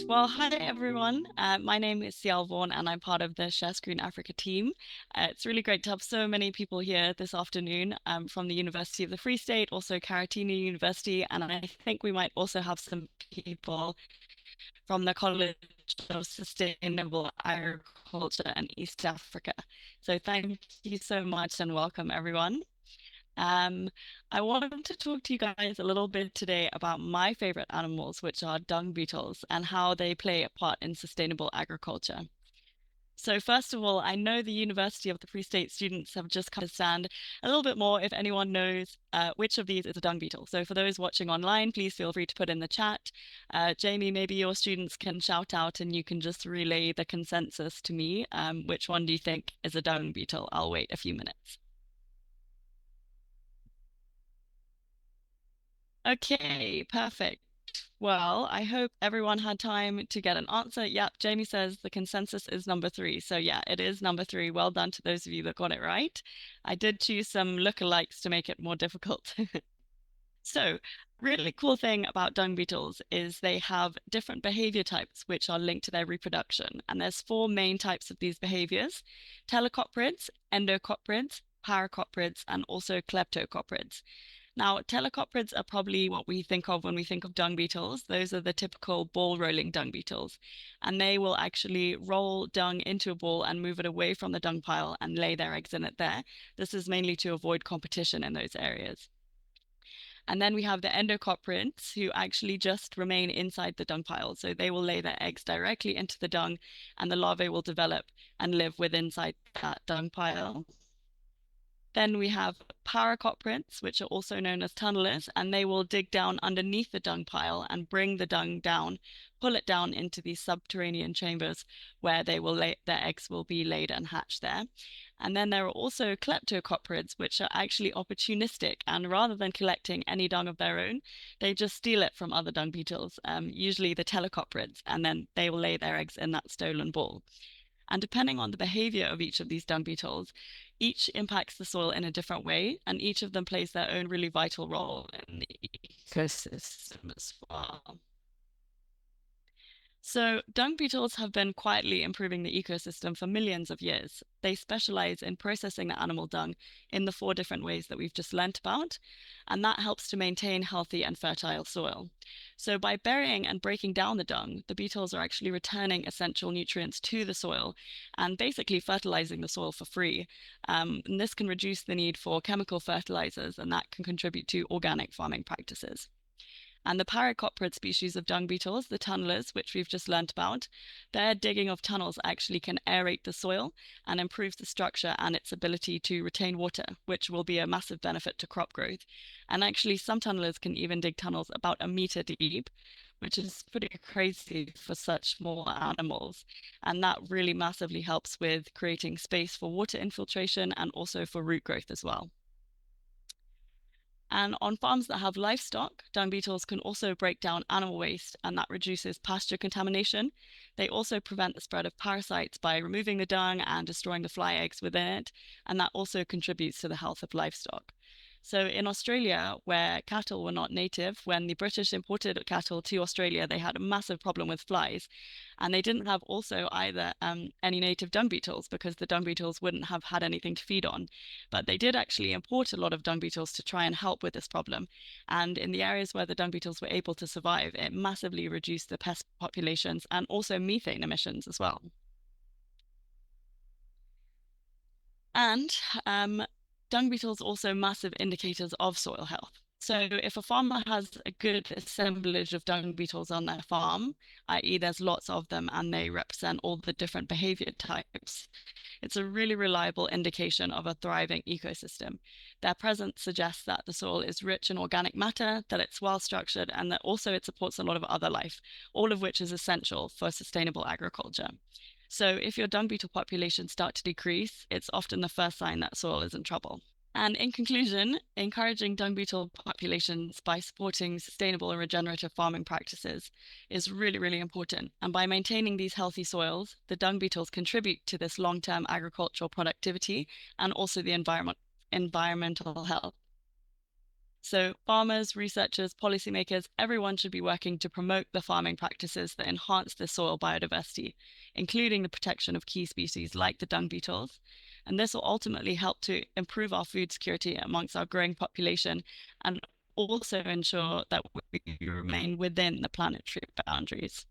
Well, hi everyone. My name is Cielle Vaughn and I'm part of the Share Screen Africa team. It's really great to have so many people here this afternoon from the University of the Free State, also Caratina University, and I think we might also have some people from the College of Sustainable Agriculture in East Africa. So thank you so much and welcome everyone. Um, I wanted to talk to you guys a little bit today about my favorite animals, which are dung beetles, and how they play a part in sustainable agriculture. So first of all, I know the University of the Free State students have just come to understand a little bit more if anyone knows which of these is a dung beetle. So for those watching online, please feel free to put in the chat. Jamie, maybe your students can shout out and you can just relay the consensus to me. Which one do you think is a dung beetle? I'll wait a few minutes. Okay, perfect. Well, I hope everyone had time to get an answer. Yep, Jamie says the consensus is number three. So yeah, it is number three. Well done to those of you that got it right. I did choose some lookalikes to make it more difficult. So, really cool thing about dung beetles is they have different behavior types which are linked to their reproduction. And there's four main types of these behaviors: telecoprids, endocoprids, paracoprids, and also kleptocoprids. Now, telecoprids are probably what we think of when we think of dung beetles. Those are the typical ball rolling dung beetles. And they will actually roll dung into a ball and move it away from the dung pile and lay their eggs in it there. This is mainly to avoid competition in those areas. And then we have the endocoprids who actually just remain inside the dung pile. So they will lay their eggs directly into the dung and the larvae will develop and live within inside that dung pile. Then we have paracoprids, which are also known as tunnelers, and they will dig down underneath the dung pile and bring the dung down, pull it down into these subterranean chambers where they will their eggs will be laid and hatched there. And then there are also kleptocoprids, which are actually opportunistic, and rather than collecting any dung of their own, they just steal it from other dung beetles, usually the telecoprids, and then they will lay their eggs in that stolen ball. And depending on the behavior of each of these dung beetles, each impacts the soil in a different way, and each of them plays their own really vital role in the ecosystem as well. So, dung beetles have been quietly improving the ecosystem for millions of years. They specialize in processing the animal dung in the four different ways that we've just learnt about, and that helps to maintain healthy and fertile soil. So, by burying and breaking down the dung, the beetles are actually returning essential nutrients to the soil and basically fertilizing the soil for free. And this can reduce the need for chemical fertilizers, and that can contribute to organic farming practices. And the paracoprid species of dung beetles, the tunnelers, which we've just learnt about, their digging of tunnels actually can aerate the soil and improves the structure and its ability to retain water, which will be a massive benefit to crop growth. And actually, some tunnelers can even dig tunnels about a meter deep, which is pretty crazy for such small animals. And that really massively helps with creating space for water infiltration and also for root growth as well. And on farms that have livestock, dung beetles can also break down animal waste, and that reduces pasture contamination. They also prevent the spread of parasites by removing the dung and destroying the fly eggs within it, and that also contributes to the health of livestock. So in Australia, where cattle were not native, when the British imported cattle to Australia, they had a massive problem with flies. And they didn't have also either any native dung beetles because the dung beetles wouldn't have had anything to feed on. But they did actually import a lot of dung beetles to try and help with this problem. And in the areas where the dung beetles were able to survive, it massively reduced the pest populations and also methane emissions as well. And dung beetles also massive indicators of soil health. So if a farmer has a good assemblage of dung beetles on their farm, i.e. there's lots of them and they represent all the different behavior types, it's a really reliable indication of a thriving ecosystem. Their presence suggests that the soil is rich in organic matter, that it's well structured, and that also it supports a lot of other life, all of which is essential for sustainable agriculture. So if your dung beetle populations start to decrease, it's often the first sign that soil is in trouble. And in conclusion, encouraging dung beetle populations by supporting sustainable and regenerative farming practices is really, really important. And by maintaining these healthy soils, the dung beetles contribute to this long-term agricultural productivity and also the environmental health. So farmers, researchers, policymakers, everyone should be working to promote the farming practices that enhance the soil biodiversity, including the protection of key species like the dung beetles. And this will ultimately help to improve our food security amongst our growing population and also ensure that we remain within the planetary boundaries.